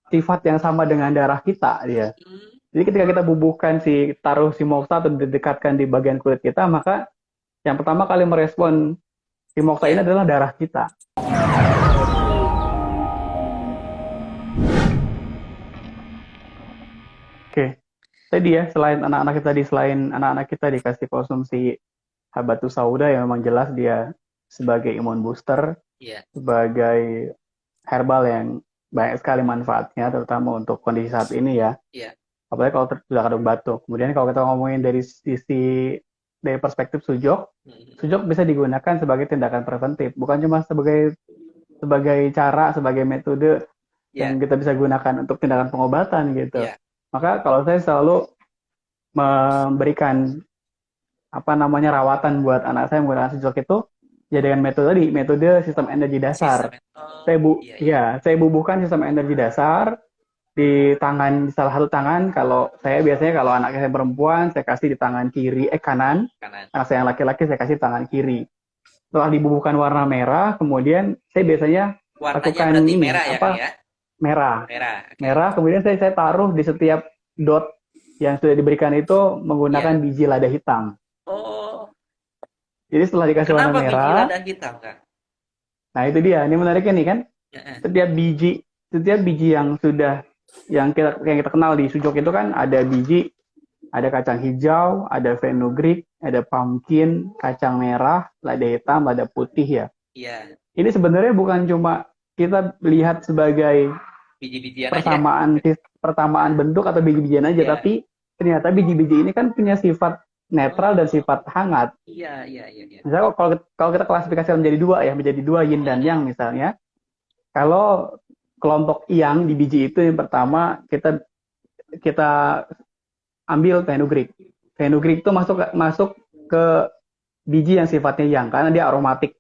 sifat yang sama dengan darah kita dia. Hmm. Jadi ketika kita bubuhkan taruh si moksa atau didekatkan di bagian kulit kita, maka yang pertama kali merespon si moksa ini Ya. adalah darah kita. Oke, tadi ya selain anak-anak kita dikasih konsumsi habatus sauda yang memang jelas dia sebagai imun booster, Ya. sebagai herbal yang banyak sekali manfaatnya, terutama untuk kondisi saat ini ya. Ya. Apalagi kalau sudah kadung batuk. Kemudian kalau kita ngomongin dari perspektif sujok, Hmm. sujok bisa digunakan sebagai tindakan preventif, bukan cuma sebagai metode Ya. yang kita bisa gunakan untuk tindakan pengobatan gitu. Ya. Maka kalau saya selalu memberikan apa namanya rawatan buat anak saya menggunakan sujok itu ya dengan metode sistem energi dasar. Sistem. Oh, iya, iya. Saya bubuhkan sistem energi dasar di salah satu tangan. Kalau saya biasanya kalau anak saya perempuan saya kasih di tangan kiri kanan, Kanan. anak saya yang laki-laki saya kasih tangan kiri. Setelah dibubuhkan warna merah, kemudian saya biasanya Warnanya lakukan berarti ini merah ya, Kang apa ya? merah. Merah. Oke. Merah kemudian saya taruh di setiap dot yang sudah diberikan itu Iya. menggunakan biji lada hitam. Oh, Jadi setelah dikasih warna kenapa biji merah, lada hitam, Kang? nah itu dia, ini menariknya nih kan, Heeh. setiap biji setiap biji yang kita kenal di sujok itu kan ada biji, ada kacang hijau, ada fenugreek, ada pumpkin, kacang merah, lada hitam, lada putih ya. Iya, Ini sebenarnya bukan cuma kita lihat sebagai biji-bijian aja. persamaan persamaan bentuk atau biji-bijian aja, Iya. tapi ternyata biji-biji ini kan punya sifat netral dan Oh, sifat hangat. iya, iya, iya, iya. Misalnya kalau kita klasifikasi menjadi dua yin dan yang misalnya, kalau kelompok yang di biji itu yang pertama kita kita ambil fenugreek. Fenugreek itu masuk masuk ke biji yang sifatnya yang karena dia Aromatik.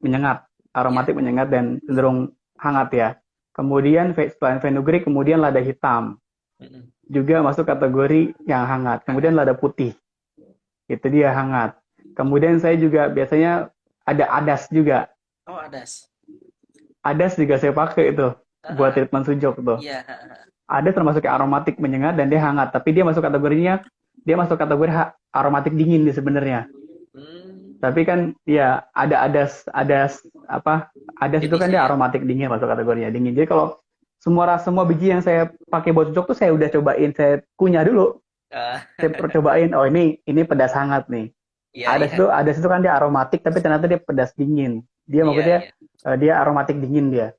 menyengat, Iya. aromatik menyengat dan cenderung hangat ya. Kemudian selain fenugreek kemudian lada hitam Mm-mm. juga masuk kategori yang hangat. Kemudian Hangat. lada putih itu dia hangat. Kemudian saya juga biasanya ada adas juga. Oh, ada. Adas juga saya pakai itu buat Ah, treatment sujok tuh. iya. Ada termasuk yang aromatik menyengat dan dia hangat, tapi dia masuk kategori aromatik dingin dia sebenarnya. Hmm, Tapi kan ya ada adas apa adas itu kan jenisnya dia ya. aromatik dingin masuk kategorinya dingin. Jadi kalau semua biji yang saya pakai buat cocok tuh saya udah cobain, saya kunyah dulu, Ah, saya cobain, oh ini pedas hangat nih. iya, iya. Adas itu kan dia aromatik tapi ternyata dia pedas dingin. Dia Iya, maksudnya iya. dia aromatik dingin dia.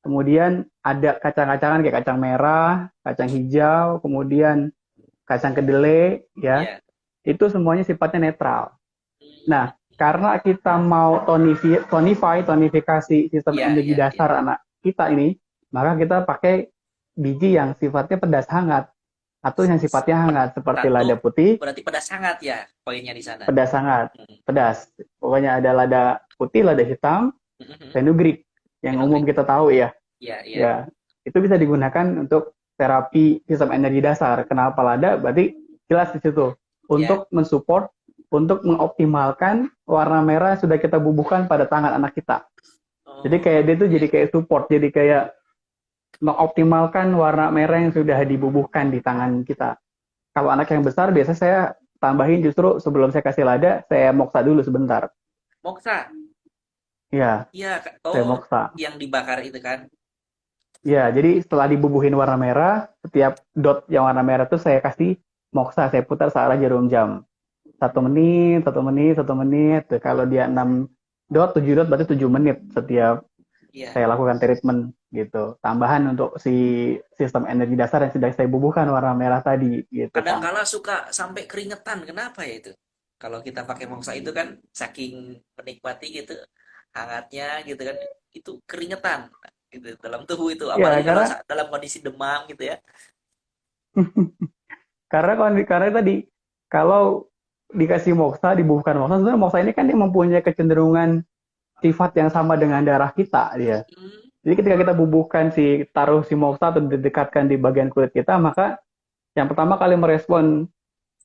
Kemudian ada kacang-kacangan kayak kacang merah, kacang hijau, kemudian kacang kedelai, ya. Iya. Itu semuanya sifatnya netral. Hmm, Nah, karena kita mau tonifikasi sistem iya, energi iya, iya. dasar anak kita ini, maka kita pakai biji yang sifatnya pedas hangat atau yang sifatnya hangat seperti Satu lada putih, berarti pedas hangat ya poinnya di sana. pedas hangat, Hmm. pedas. Pokoknya ada lada putih, lada hitam, fenugreek yang umum Fenugreek. kita tahu ya. Iya, iya. Ya, itu bisa digunakan untuk terapi sistem energi dasar. Kenapa lada? Berarti jelas di situ Iya. untuk mensupport, untuk mengoptimalkan warna merah yang sudah kita bubuhkan pada tangan anak kita. Jadi Oh, kayak dia tuh iya, jadi iya. kayak support, jadi kayak mengoptimalkan warna merah yang sudah dibubuhkan di tangan kita. Kalau anak yang besar, biasa saya tambahin justru sebelum saya kasih lada, saya moksa dulu sebentar. Moksa. Ya, Iya, saya oh, moksa. yang dibakar itu kan. Ya, jadi setelah dibubuhin warna merah, setiap dot yang warna merah itu saya kasih moksa, saya putar searah jarum jam. 1 menit, 1 menit, 1 menit. Kalau dia 6 dot, 7 dot berarti 7 menit setiap Iya. saya lakukan treatment gitu. Tambahan untuk si sistem energi dasar yang sudah saya bubuhkan warna merah tadi gitu, Kang. Kadangkala suka sampai keringetan. Kenapa ya itu? Kalau kita pakai moksa itu kan saking menikmati gitu hangatnya gitu kan itu keringetan gitu dalam tubuh itu Ya, apalagi kalau karena dalam kondisi demam gitu ya. karena tadi kalau dikasih moksa, dibubuhkan moksa, sebenarnya moksa ini kan dia mempunyai kecenderungan sifat yang sama dengan darah kita dia. Hmm, Jadi ketika kita bubuhkan taruh si moksa atau didekatkan di bagian kulit kita, maka yang pertama kali merespon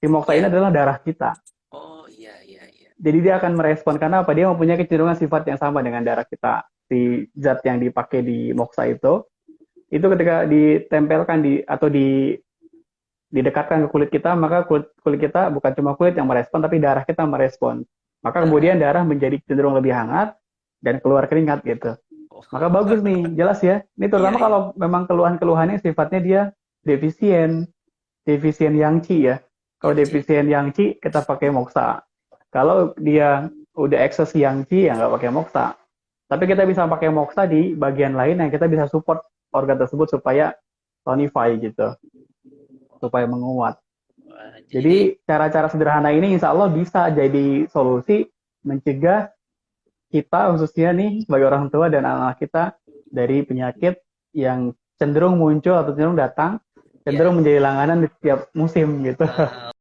si moksa ini ya. adalah darah kita. Oh, iya, iya, iya. Jadi dia akan merespon karena apa? Dia mempunyai kecenderungan sifat yang sama dengan darah kita. Si zat yang dipakai di moksa itu itu ketika ditempelkan atau didekatkan ke kulit kita, maka kulit kita bukan cuma kulit yang merespon, tapi darah kita merespon. Maka Nah, kemudian darah menjadi cenderung lebih hangat dan keluar keringat gitu. oh, Maka bagus nih, jelas ya. Ini iya terutama iya. kalau memang keluhan-keluhannya sifatnya dia defisien, defisien yang Qi ya. Kalau Yang C. defisien yang Qi, kita pakai Moxa. Kalau dia udah excess yang Qi, ya nggak pakai Moxa. Tapi kita bisa pakai Moxa di bagian lain yang kita bisa support organ tersebut supaya tonify gitu, supaya menguat. Wah, jadi Jadi cara-cara sederhana ini insya Allah bisa jadi solusi mencegah kita khususnya nih sebagai orang tua dan anak-anak kita dari penyakit yang cenderung muncul atau cenderung datang, ya cenderung menjadi langganan di setiap musim gitu. eh,